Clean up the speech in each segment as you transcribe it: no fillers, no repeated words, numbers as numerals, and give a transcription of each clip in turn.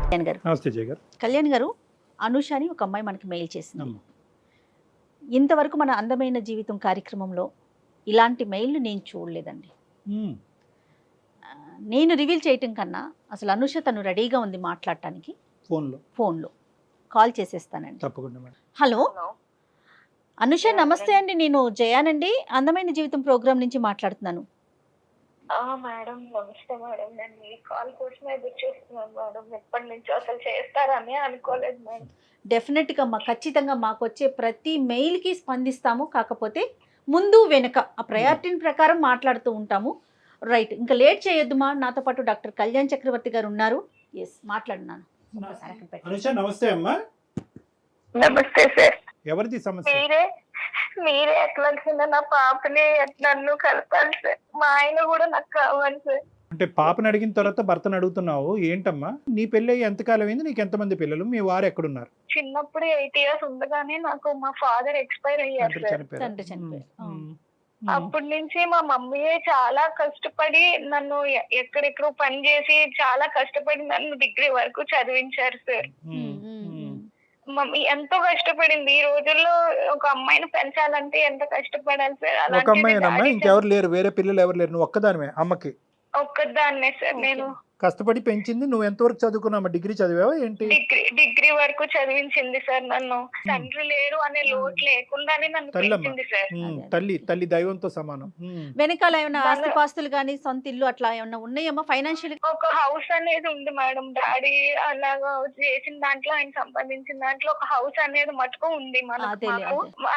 కళ్యాణ్ గారు. నమస్తే జయ గారు. కళ్యాణ్ గారు, అనుష అని ఒక అమ్మాయి మనకి మెయిల్ చేసింది. ఇంతవరకు మన అందమైన జీవితం కార్యక్రమంలో ఇలాంటి మెయిల్ని నేను చూడలేదండి. నేను రివీల్ చేయటం కన్నా అసలు అనుష తను రెడీగా ఉంది మాట్లాడటానికి. ఫోన్లో కాల్ చేసేస్తానండి. తప్పకుండా మేడం. హలో అనుష, నమస్తే అండి. నేను జయానండి, అందమైన జీవితం ప్రోగ్రామ్ నుంచి మాట్లాడుతున్నాను. మేడం నమస్తే మేడం. నేను మీ కాల్ కోసమే ఎదురు చూస్తున్నాను మేడం. ఎప్పటి నుంచో అసలు చేస్తారని అనుకోలేదు మేడం. డెఫినెట్గా ఖచ్చితంగా మాకు వచ్చే ప్రతి మెయిల్కి స్పందిస్తాము. కాకపోతే ముందు వెనుక ఆ ప్రయారిటీని ప్రకారం మాట్లాడుతూ ఉంటాము. రైట్, ఇంకా లేట్ చేయొద్దుమా. నాతో పాటు డాక్టర్ కళ్యాణ్ చక్రవర్తి గారు ఉన్నారు. ఎస్, మాట్లాడున్నాను. అనుష నమస్తే అమ్మా. నమస్తే సార్. ఎవరిది సమస్య? మీరే ఎట్లా నా పాపని నన్ను కలపాలి సార్. మా ఆయన కూడా నాకు కావాలి సార్. అంటే పాపని అడిగిన తర్వాత భర్తను అడుగుతున్నావు ఏంటమ్మా? నీ పెళ్ళి అయ్యి ఎంతకాలం అయింది? నీకు ఎంతమంది పిల్లలు? మీ వారు ఎక్కడున్నారు? చిన్నప్పుడు 8 years ఉండగానే నాకు మా ఫాదర్ ఎక్స్పైర్ అయ్యారు సార్. అప్పటి నుంచి మా మమ్మీయే చాలా కష్టపడి నన్ను ఎక్కడెక్కడో పని చేసి చాలా కష్టపడి నన్ను డిగ్రీ వరకు చదివించారు సార్. మమ్మీ ఎంతో కష్టపడింది. ఈ రోజుల్లో ఒక అమ్మాయిని పెంచాలంటే ఎంత కష్టపడాలి సార్. ఒక అమ్మాయినమ్మా, ఇంకెవరు లేరు? వేరే పిల్లలు ఎవరు లేరు? నువ్వు ఒక్కదానివే అమ్మకి? ఒక్కదాన్నే సార్. నేను కష్టపడి పెంచింది. నువ్వు ఎంతవరకు చదువుకున్నావా? డిగ్రీ చదివావా ఏంటి? డిగ్రీ వరకు చదివించింది సార్. నన్ను తండ్రి లేరు అనే లోటు లేకుండానే నన్ను పెంచింది సార్. తల్లి దైవంతో సమానం. వెనకాల ఏమైనా ఆస్తిపాస్తులు కానీ సొంత ఇల్లు అట్లా ఏమన్నా ఉన్నాయమ్మా? ఫైనాన్షియల్ ఒక హౌస్ అనేది ఉంది మేడం. డాడీ అలాగా చేసిన దాంట్లో, ఆయన సంపాదించిన దాంట్లో ఒక హౌస్ అనేది మటుకు ఉంది మనకు.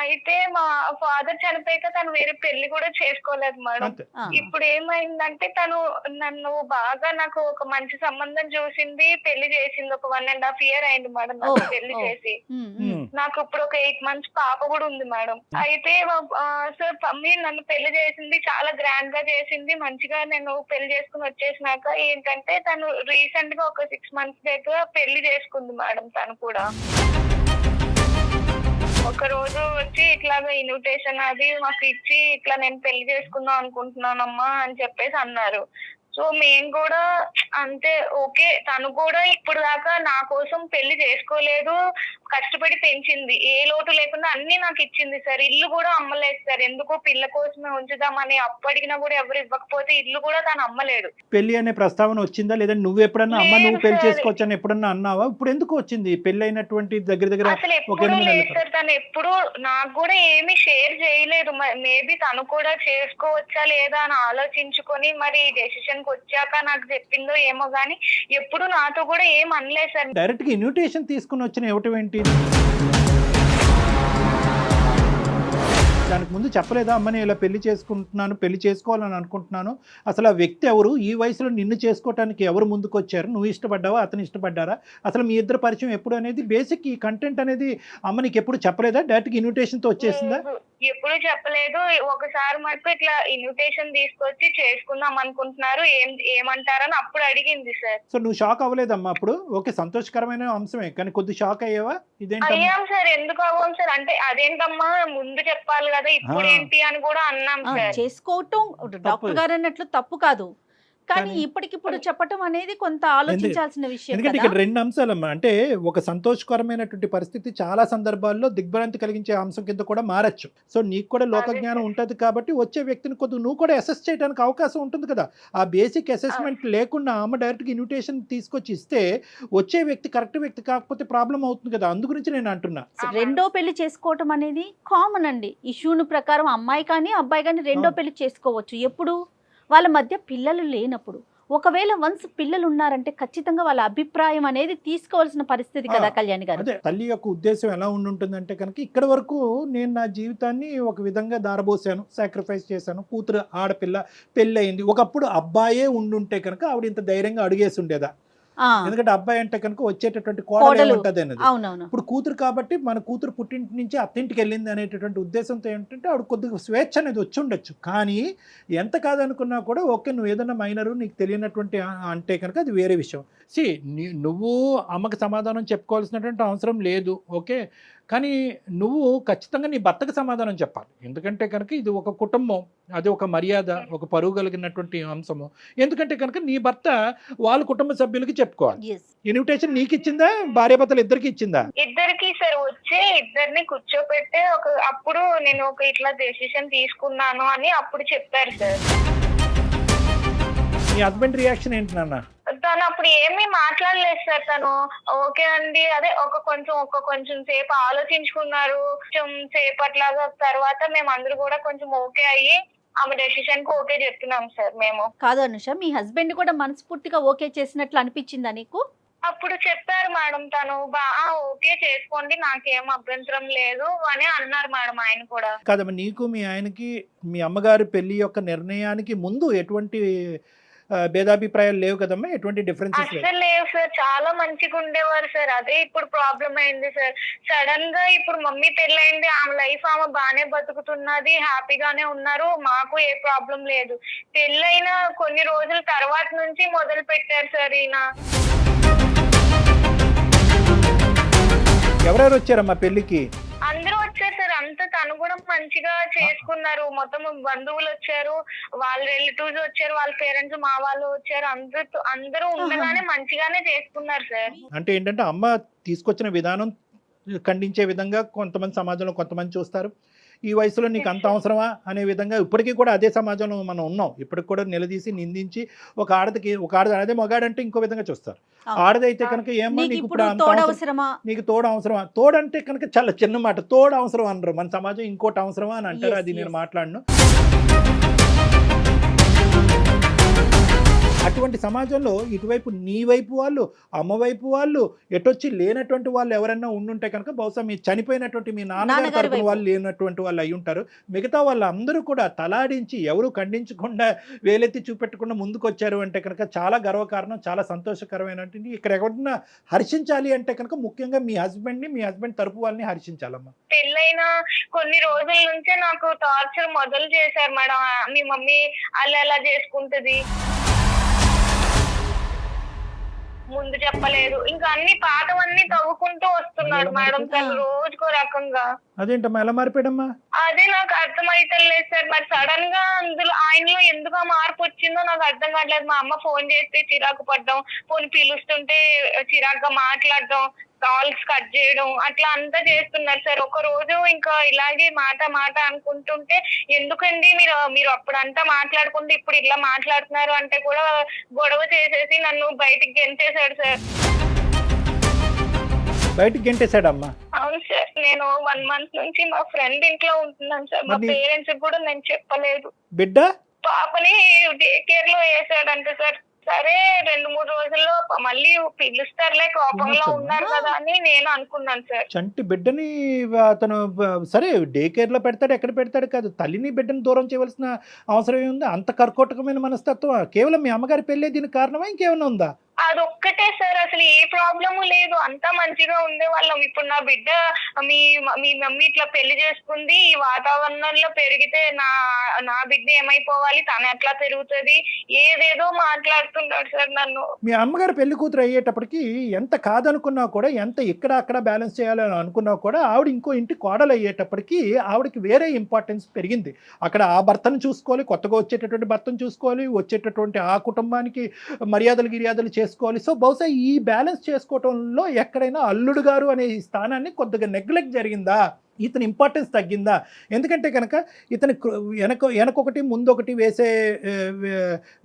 అయితే మా ఫాదర్ చనిపోయాక తను వేరే పెళ్లి కూడా చేసుకోలేదు మేడం. ఇప్పుడు ఏమైందంటే తను నన్ను బాగా నాకు ఒక మంచి సంబంధం చూసింది, పెళ్లి చేసింది. ఒక 1.5 years అయింది మేడం నాకు పెళ్లి చేసి. నాకు ఇప్పుడు ఒక 8 months పాప కూడా ఉంది మేడం. అయితే సార్ మమ్మీ నన్ను పెళ్లి చేసింది, చాలా గ్రాండ్ గా చేసింది. మంచిగా నేను పెళ్లి చేసుకుని వచ్చేసినాక ఏంటంటే తను రీసెంట్ గా ఒక 6 months దగ్గర పెళ్లి చేసుకుంది మేడం. తను కూడా ఒక రోజు వచ్చి ఇట్లాగా ఇన్విటేషన్ అది మాకు ఇచ్చి ఇట్లా నేను పెళ్లి చేసుకుందాం అనుకుంటున్నానమ్మా అని చెప్పేసి అన్నారు. సో మేము కూడా అంతే ఓకే. తను కూడా ఇప్పుడు దాకా నా కోసం పెళ్లి చేసుకోలేదు, కష్టపడి పెంచింది. ఏ లోటు లేకుండా అన్ని నాకు ఇచ్చింది సార్. ఇల్లు కూడా అమ్మలేదు సార్. ఎందుకో పిల్ల కోసమే ఉంచుదామని అప్పు అడిగినా కూడా ఎవరు ఇవ్వకపోతే ఇల్లు కూడా తను అమ్మలేదు. పెళ్లి అనే ప్రస్తావన వచ్చిందా? లేదా నువ్వు ఎప్పుడన్నా అమ్మ నువ్వు పెళ్లి చేసుకోవచ్చు అని ఎప్పుడన్నా అన్నావా? ఇప్పుడు ఎందుకు వచ్చింది? పెళ్లి అయినటువంటి దగ్గర అసలు ఎప్పుడు లేదు సార్. తను ఎప్పుడు నాకు కూడా ఏమి షేర్ చేయలేదు. మేబీ తను కూడా చేసుకోవచ్చా లేదా అని ఆలోచించుకొని మరి డెసిషన్ వచ్చాక నాకు చెప్పిందో ఏమో గానీ ఎప్పుడు నాతో కూడా ఏం అనలేదు సార్. డైరెక్ట్ గా ఇన్విటేషన్ తీసుకుని వచ్చిన ఇవ్వటం ఏంటి? దానికి ముందు చెప్పలేదా అమ్మ నేను ఇలా పెళ్లి చేసుకుంటున్నాను, పెళ్లి చేసుకోవాలని అనుకుంటున్నాను? అసలు ఆ వ్యక్తి ఎవరు? ఈ వయసులో నిన్ను చేసుకోవటానికి ఎవరు ముందుకు వచ్చారు? నువ్వు ఇష్టపడ్డావా, అతను ఇష్టపడ్డారా? అసలు మీ ఇద్దరు పరిచయం ఎప్పుడు అనేది బేసిక్ ఈ కంటెంట్ అనేది అమ్మ నీకు ఎప్పుడు చెప్పలేదా? డైరెక్ట్ ఇన్విటేషన్ తో వచ్చేసిందా? ఎప్పుడు చెప్పలేదు. ఒకసారి మటుకు ఇట్లా ఇన్విటేషన్ తీసుకొచ్చి చేసుకుందాం అనుకుంటున్నారు, ఏమంటారని అప్పుడు అడిగింది సార్. సో నువ్వు షాక్ అవ్వలేదమ్మా అప్పుడు? ఓకే, సంతోషకరమైన అంశమే, కానీ కొద్ది షాక్ అయ్యావా? అయ్యాం సార్. ఎందుకు అవ్వం సార్ అంటే అదేంటమ్మా ముందు చెప్పాలి కదా, ఇప్పుడు ఏంటి అని కూడా అన్నాం సార్. చేసుకోవటం డాక్టర్ గారు అన్నట్లు తప్పు కాదు, కానీ ఇప్పటికిప్పుడు చెప్పటం అనేది కొంత ఆలోచించాల్సిన విషయం. ఎందుకంటే ఇక్కడ 2 అంశాలమ్మా. అంటే ఒక సంతోషకరమైనటువంటి పరిస్థితి చాలా సందర్భాల్లో దిగ్భ్రాంతి కలిగించే అంశం కింద కూడా మారచ్చు. సో నీకు కూడా లోకజ్ఞానం ఉంటుంది కాబట్టి వచ్చే వ్యక్తిని కొద్దిగా నువ్వు కూడా అసెస్ చేయడానికి అవకాశం ఉంటుంది కదా. ఆ బేసిక్ అసెస్మెంట్ లేకుండా ఆమె డైరెక్ట్గా ఇన్విటేషన్ తీసుకొచ్చి ఇస్తే వచ్చే వ్యక్తి కరెక్ట్ వ్యక్తి కాకపోతే ప్రాబ్లం అవుతుంది కదా. అందు గురించి నేను అంటున్నా. రెండో పెళ్లి చేసుకోవటం అనేది కామన్ అండి. ఇష్యూను ప్రకారం అమ్మాయి కానీ అబ్బాయి కానీ రెండో పెళ్లి చేసుకోవచ్చు. ఎప్పుడు వాళ్ళ మధ్య పిల్లలు లేనప్పుడు. ఒకవేళ వన్స్ పిల్లలు ఉన్నారంటే ఖచ్చితంగా వాళ్ళ అభిప్రాయం అనేది తీసుకోవాల్సిన పరిస్థితి కదా కళ్యాణ్ గారు. అదే తల్లి యొక్క ఉద్దేశం ఎలా ఉంటుందంటే కనుక ఇక్కడ వరకు నేను నా జీవితాన్ని ఒక విధంగా దారబోసాను, సాక్రిఫైస్ చేశాను, కూతురు ఆడపిల్ల పెళ్ళి అయింది. ఒకప్పుడు అబ్బాయే ఉండుంటే కనుక ఆవిడ ఇంత ధైర్యంగా అడిగేసి ఉండేదా? ఎందుకంటే అబ్బాయి అంటే కనుక వచ్చేటటువంటి కోడలు ఉంటది అనేది. ఇప్పుడు కూతురు కాబట్టి మన కూతురు పుట్టింటి నుంచి అత్తింటికి వెళ్ళింది అనేటటువంటి ఉద్దేశంతో ఏంటంటే ఆవిడ కొద్దిగా స్వేచ్ఛ అనేది వచ్చి ఉండొచ్చు. కానీ ఎంత కాదనుకున్నా కూడా ఓకే నువ్వు ఏదైనా మైనరు నీకు తెలియనటువంటి అంటే కనుక అది వేరే విషయం. నువ్వు అమ్మకి సమాధానం చెప్పుకోవాల్సినటువంటి అవసరం లేదు. ఓకే, కానీ నువ్వు ఖచ్చితంగా నీ భర్తకు సమాధానం చెప్పాలి. ఎందుకంటే కనుక ఇది ఒక కుటుంబం, అది ఒక మర్యాద, ఒక పరువు కలిగినటువంటి అంశము. ఎందుకంటే కనుక నీ భర్త వాళ్ళ కుటుంబ సభ్యులకి చెప్పుకోవాలి. Yes. ఇన్విటేషన్ నీకు ఇచ్చిందా, భార్యాభర్తలు ఇద్దరికి ఇచ్చిందా? ఇద్దరికి సార్ వచ్చి ఇద్దరిని కూర్చోపెట్టే అప్పుడు నేను ఒక ఇట్లా డెసిషన్ తీసుకున్నాను అని అప్పుడు చెప్పారు సార్. నీ హస్బెండ్ రియాక్షన్ ఏంటి నాన్న? తను అప్పుడు ఏమీ మాట్లాడలేదు సార్. తను ఓకే అండి, అదే కొంచెం సేపు ఆలోచించుకున్నారు. కొంచెం సేపట్లాగా తర్వాత మేము అందరూ కూడా కొంచెం ఓకే అయ్యి ఆమె డెసిషన్ కు ఓకే చెప్తున్నాం సార్ మేము. కాదు అనుష, మీ హస్బెండ్ కూడా మనస్ఫూర్తిగా ఓకే చేసినట్లు అనిపించిందా నీకు? అప్పుడు చెప్పారు మేడం, తను ఓకే చేసుకోండి నాకేం అభ్యంతరం లేదు అని అన్నారు మేడం ఆయన కూడా. కాదమ్మా, నీకు మీ ఆయనకి మీ అమ్మగారి పెళ్లి యొక్క నిర్ణయానికి ముందు ఎటువంటి భేదాభిప్రాయాలు లేవు కదమ్మా? ఎటువంటి డిఫరెన్సెస్ అసలు లేవు సార్, చాలా మంచిగా ఉండేవారు సార్. అదే ఇప్పుడు ప్రాబ్లం అయింది సార్. సడన్ గా ఇప్పుడు మమ్మీ పెళ్ళైంది, ఆమె లైఫ్ ఆమె బానే బతుకుతున్నది, హ్యాపీగానే ఉన్నారు, మాకు ఏ ప్రాబ్లం లేదు. పెళ్ళైన కొన్ని రోజుల తర్వాత నుంచి మొదలు పెట్టారు సార్ ఈయన. ఎవరెవరు వచ్చారమ్మా పెళ్లికి? అందరూ వచ్చారు సార్. అంతా తను కూడా మంచిగా చేసుకున్నారు. మొత్తం బంధువులు వచ్చారు, వాళ్ళ రిలేటివ్స్ వచ్చారు, వాళ్ళ పేరెంట్స్ మా వాళ్ళు వచ్చారు. అందరూ ఉండగానే మంచిగానే చేసుకున్నారు సార్. అంటే ఏంటంటే అమ్మ తీసుకొచ్చిన విధానం ఖండించే విధంగా కొంతమంది సమాజంలో కొంతమంది చూస్తారు. ఈ వయసులో నీకు అంత అవసరమా అనే విధంగా ఇప్పటికీ కూడా అదే సమాజంలో మనం ఉన్నాం. ఇప్పటికి కూడా నిలదీసి నిందించి ఒక ఆడది అదే మగాడంటే ఇంకో విధంగా చూస్తారు. ఆడదైతే కనుక ఏమో నీకు ఇప్పుడు నీకు తోడు అవసరమా? తోడంటే కనుక చాలా చిన్న మాట, తోడు అవసరం అనరు మన సమాజం, ఇంకోటి అవసరమా అని అంటారు. అది నేను మాట్లాడను. అటువంటి సమాజంలో ఇటువైపు నీ వైపు వాళ్ళు, అమ్మ వైపు వాళ్ళు, ఎటొచ్చి లేనటువంటి వాళ్ళు ఎవరైనా ఉండుంటే కనుక బహుశా మీ చనిపోయినటువంటి మీ నాన్నగారి తరపున వాళ్ళు లేనటువంటి వాళ్ళు అయి ఉంటారు. మిగతా వాళ్ళందరూ కూడా తలాడించి ఎవరు ఖండించకుండా వేలెత్తి చూపెట్టకుండా ముందుకు వచ్చారు అంటే కనుక చాలా గర్వకారణం, చాలా సంతోషకరమైనటువంటి. ఇక్కడ ఎవరన్నా హర్షించాలి అంటే కనుక ముఖ్యంగా మీ హస్బెండ్ని, మీ హస్బెండ్ తరపు వాళ్ళని హర్షించాలమ్మా. పెళ్ళైన కొన్ని రోజుల నుంచే నాకు టార్చర్ మొదలు చేశారు మేడం. మీ మమ్మీ అలా చేసుకుంటది, ముందు చెప్పలేదు, ఇంకా అన్ని పాతవన్నీ తవ్వుకుంటూ వస్తున్నాడు మేడం తను రోజుకో రకంగా. అదేంటమ్మా ఎలా మారిపోయాడమ్మా? అదే నాకు అర్థమైతలేదు సార్. మరి సడన్ గా అందులో ఆయనలో ఎందుకు మార్పు వచ్చిందో నాకు అర్థం కావట్లేదు. మా అమ్మ ఫోన్ చేస్తే చిరాకు పడ్డం, ఫోన్ పిలుస్తుంటే చిరాకుగా మాట్లాడడం, కాల్స్ కట్ చేయడం, అట్లా అంతా చేస్తున్నారు సార్. ఒక రోజు ఇంకా ఇలాగే మాట అనుకుంటుంటే ఎందుకండి మీరు అప్పుడంతా మాట్లాడుకుంటే ఇప్పుడు ఇలా మాట్లాడుతున్నారు అంటే కూడా గొడవ చేసేసి నన్ను బయటికి గెంటేశాడు సార్. బయటికి గెంటేశాడమ్మా? అవును సార్. నేను 1 month నుంచి మా ఫ్రెండ్ ఇంట్లో ఉంటున్నాను సార్. మా పేరెంట్స్ కూడా నేను చెప్పలేదు. బిడ్డ పాపని డే కేర్ లో వేసాడంటే సార్. సరే 2-3 రోజుల్లో మళ్ళీ పిలుస్తారులే, కోపంలో ఉన్నారు కదా అని నేను అనుకున్నాను సార్. చంటి బిడ్డని అతను సరే డే కేర్ లో పెడతాడు, ఎక్కడ పెడతాడు కాదు, తల్లిని బిడ్డని దూరం చేయవలసిన అవసరం ఏముంది? అంత కర్కోటకమైన మనస్తత్వం కేవలం మీ అమ్మగారి పెళ్ళే దీనికి కారణమా, ఇంకేమైనా ఉందా? అదొక్కటే సార్, అసలు ఏ ప్రాబ్లము లేదు, అంతా మంచిగా ఉండేవాళ్ళం. ఇప్పుడు నా బిడ్డ మీ మమ్మీ ఇట్లా పెళ్లి చేసుకుంది, ఈ వాతావరణంలో పెరిగితే నా బిడ్డ ఏమైపోవాలి, తను ఎట్లా పెరుగుతుంది, ఏదేదో మాట్లాడుతున్నాడు సార్ నన్ను. మీ అమ్మగారు పెళ్లి కూతురు అయ్యేటప్పటికి ఎంత కాదనుకున్నా కూడా, ఎంత ఇక్కడ అక్కడ బ్యాలెన్స్ చేయాలని అనుకున్నా కూడా, ఆవిడ ఇంకో ఇంటి కోడలు అయ్యేటప్పటికి ఆవిడకి వేరే ఇంపార్టెన్స్ పెరిగింది. అక్కడ ఆ భర్తను చూసుకోవాలి, కొత్తగా వచ్చేటటువంటి భర్తను చూసుకోవాలి, వచ్చేటటువంటి ఆ కుటుంబానికి మర్యాదలు చేసుకోవాలి. సో బహుశా ఈ బ్యాలెన్స్ చేసుకోవటంలో ఎక్కడైనా అల్లుడు గారు అనే ఈ స్థానాన్ని కొద్దిగా నెగ్లెక్ట్ జరిగిందా, ఇతని ఇంపార్టెన్స్ తగ్గిందా? ఎందుకంటే కనుక ఇతని వెనకొకటి ముందొకటి వేసే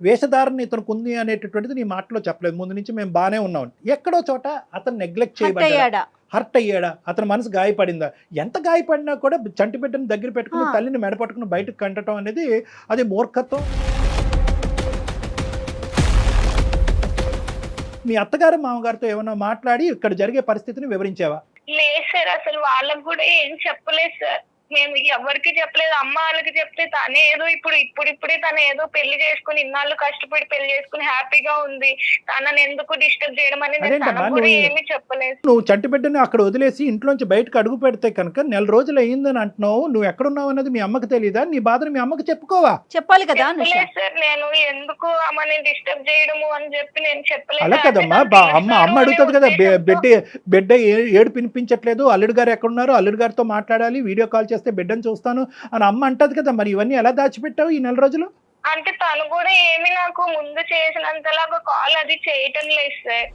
వేషధారణ ఇతనికి ఉంది అనేటటువంటిది నీ మాటలో చెప్పలేదు. ముందు నుంచి మేము బాగానే ఉన్నాం, ఎక్కడో చోట అతను నెగ్లెక్ట్ చేయబడ్డాడా, హర్ట్ అయ్యాడా, అతని మనసు గాయపడిందా? ఎంత గాయపడినా కూడా చంటి బిడ్డను దగ్గర పెట్టుకుని తల్లిని మెడపట్టుకుని బయటకు కంటడం అనేది అది మూర్ఖత్వం. మీ అత్తగారు మామగారితో ఏమన్నా మాట్లాడి ఇక్కడ జరిగే పరిస్థితిని వివరించావా? లేదు సార్, అసలు వాళ్ళకు కూడా ఏం చెప్పలేదు సార్. మేము ఎవరికి చెప్పలేదు. అమ్మ వాళ్ళకి చెప్తే తనే ఏదో ఇప్పుడిప్పుడే తను ఏదో పెళ్లి చేసుకుని ఇన్నాళ్ళు కష్టపడి పెళ్లి చేసుకుని హ్యాపీగా ఉంది, తనని ఎందుకు డిస్టర్బ్ చేయడం అని నేను అదేంటమ్మా, తనకు కూడా నువ్వు- ఏమీ చెప్పలేదు. నువ్వు చంటి బిడ్డని అక్కడ వదిలేసి ఇంట్లోంచి బయటకు అడుగు పెడితే కనుక 1 రోజులు అయ్యిందని అంటున్నావు. నువ్వు ఎక్కడున్నావు అనేది మీ అమ్మకి తెలియదా? నీ బాధను మీ అమ్మకి చెప్పుకోవా? చెప్పాలి కదా అనుష. చెప్పలేదు సార్, నేను ఎందుకు అమ్మని డిస్టర్బ్ చేయడము అని చెప్పి నేను చెప్పలేదు. అలా కదమ్మా, అమ్మ అడుగుతుంది కదా, బిడ్డ ఏడు పినిపించట్లేదు, అల్లుడు గారు ఎక్కడున్నారు, అల్లుడు గారితో మాట్లాడాలి, వీడియో కాల్ చేస్తే బిడ్డను చూస్తాను అని అమ్మ అంటది కదా. మరి ఇవన్నీ ఎలా దాచిపెట్టావు ఈ 1 రోజులు? అంటే తను కూడా ఏమి నాకు ముందు చేసినంతలాగా కాల్ అది చేయటం లేదు సార్.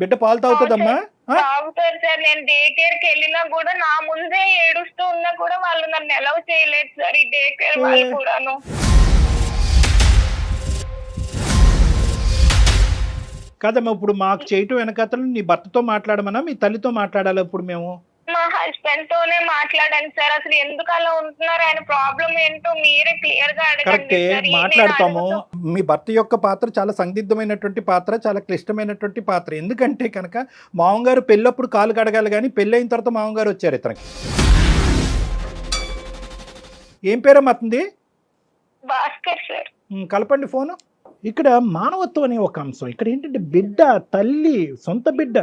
బిడ్డ పాలు తాగుతుందమ్మా? తాగుతారు సార్. నేను డే కేర్ కి వెళ్ళినా కూడా నా ముందే ఏడుస్తూ ఉన్నా కూడా వాళ్ళు నన్ను అలౌ చేయలేదు సార్, ఈ డే కేర్ వాళ్ళు కూడాను. కదమ్మా, ఇప్పుడు మాకు చేయటం వెనకతలు నీ భర్తతో మాట్లాడమన్నా మీ తల్లితో మాట్లాడాలి? ఇప్పుడు మేము మా హస్బెండ్ తోనే మాట్లాడాను సార్. అసలు ఎందుకు అలా ఉంటున్నారు, ఆయన ప్రాబ్లం ఏంటో మీరే క్లియర్ గా కరెక్టే అడగండి. మాట్లాడతాము. మీ భర్త యొక్క పాత్ర చాలా సందిగ్ధమైనటువంటి పాత్ర, చాలా క్లిష్టమైనటువంటి పాత్ర. ఎందుకంటే కనుక మామగారు పెళ్ళప్పుడు కాలు కడగాలి, కానీ పెళ్ళైన తర్వాత మామగారు వచ్చారు ఇతనికి. ఏం పేరమ్మా అతనిది? భాస్కర్ సార్. కలపండి ఫోను. ఇక్కడ మానవత్వం అనే ఒక అంశం. ఇక్కడ ఏంటంటే బిడ్డ, తల్లి, సొంత బిడ్డ.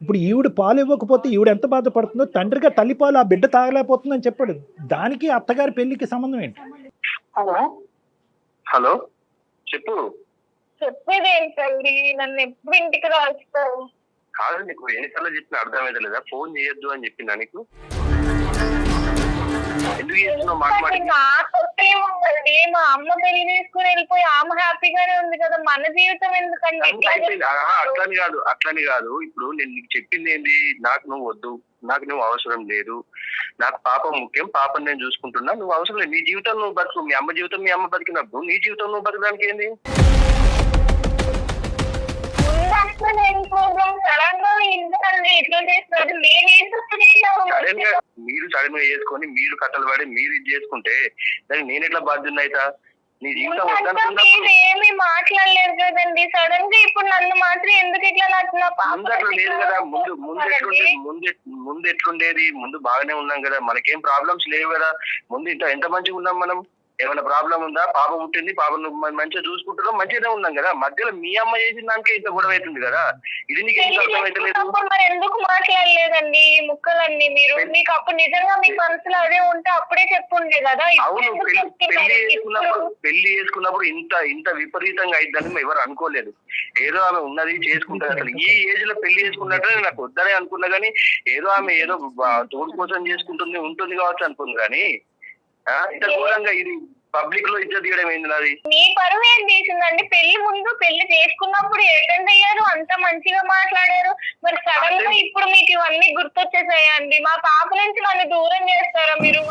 ఇప్పుడు ఈవిడ పాలు ఇవ్వకపోతే ఈవిడ ఎంత బాధపడుతుందో, తండ్రిగా తల్లి పాలు ఆ బిడ్డ తాగలేకపోతుందని చెప్పాడు. దానికి అత్తగారి పెళ్లికి సంబంధం ఏంటి? హలో చెప్పు. చెప్పేది ఏంటండి, నన్ను ఎప్పుడు ఇంటికి రాస్తారు? కాదు, నీకు ఎన్నిసార్లు చెప్పిన అర్థమైతే లేదా? ఫోన్ చేయొద్దు అని చెప్పిందా నీకు? ఎందుకు చేస్తున్నావు మాట్లాడి? నాకొస్తేముందండి, మా అమ్మ పెళ్లి చేసుకుని వెళ్ళిపోయి ఆమె హ్యాపీగానే ఉంది కదా, మన జీవితం ఎందుకండి? అట్లని కాదు. ఇప్పుడు నేను నీకు చెప్పింది ఏంది, నాకు నువ్వు వద్దు, నాకు నువ్వు అవసరం లేదు, నాకు పాప ముఖ్యం, పాపని నేను చూసుకుంటున్నా, నువ్వు అవసరం లేదు. నీ జీవితం నువ్వు బతుకు, మీ అమ్మ జీవితం మీ అమ్మ బతికినప్పుడు నీ జీవితం నువ్వు బతకడానికి ఏంది? మీరు సడన్ గా చేసుకొని మీరు కట్టలు పడి మీరు ఇది చేసుకుంటే దానికి నేను ఎట్లా బాధ్యత అయితా? నీ జీవితం ఏమి మాట్లాడలేదు కదండి, సడన్ గా ఇప్పుడు నన్ను మాత్రం ఎందుకు ఇట్లా ముందు అట్లా లేదు కదా. ముందు ఎట్లుండేది? ముందు బాగానే ఉన్నాం కదా, మనకేం ప్రాబ్లమ్స్ లేవు కదా. ముందు ఎంత మంచిగా ఉన్నాం మనం. ఏమైనా ప్రాబ్లం ఉందా? పాప పుట్టింది, పాపను మంచిగా చూసుకుంటున్నాం, మంచిగానే ఉన్నాం కదా. మధ్యలో మీ అమ్మ చేసిన దానికే ఇంత గొడవ అవుతుంది కదా. ఇది నీకు ఎందుకు అర్థమైతలేదు? మరి ఎందుకు మాట్లాడలేదండి ఈ ముక్కలన్నీ? మీరు మీకు అప్పుడు నిజంగా మీ మనసులో అదే ఉంటే అప్పుడే చెప్పుండే కదా. అవును, పెళ్లి చేసుకున్నప్పుడు ఇంత విపరీతంగా అయిద్దని ఎవరు అనుకోలేదు. ఏదో ఆమె ఉన్నది చేసుకుంటారు. అసలు ఈ ఏజ్ లో పెళ్లి చేసుకున్నట్టే నాకు వద్దనే అనుకున్నా, కానీ ఏదో ఆమె ఏదో తోడు కోసం ఉంటుంది కావచ్చు అనుకుంది. కానీ ఇంత ఘోరంగా ఇది పబ్లిక్ లో ఇజ్జత్ తీయడం ఏంది నాది? మీ పరువు ఏం తీసిందండి? పెళ్లి ముందు పెళ్లి చేసుకున్నప్పుడు అటెండ్ అయ్యారు, అంత మంచిగా మాట్లాడారు, మరి సడన్ గా ఇప్పుడు మీకు ఇవన్నీ గుర్తొచ్చేసాయండి? మా పాప నుంచి నన్ను దూరం చేస్తారా మీరు?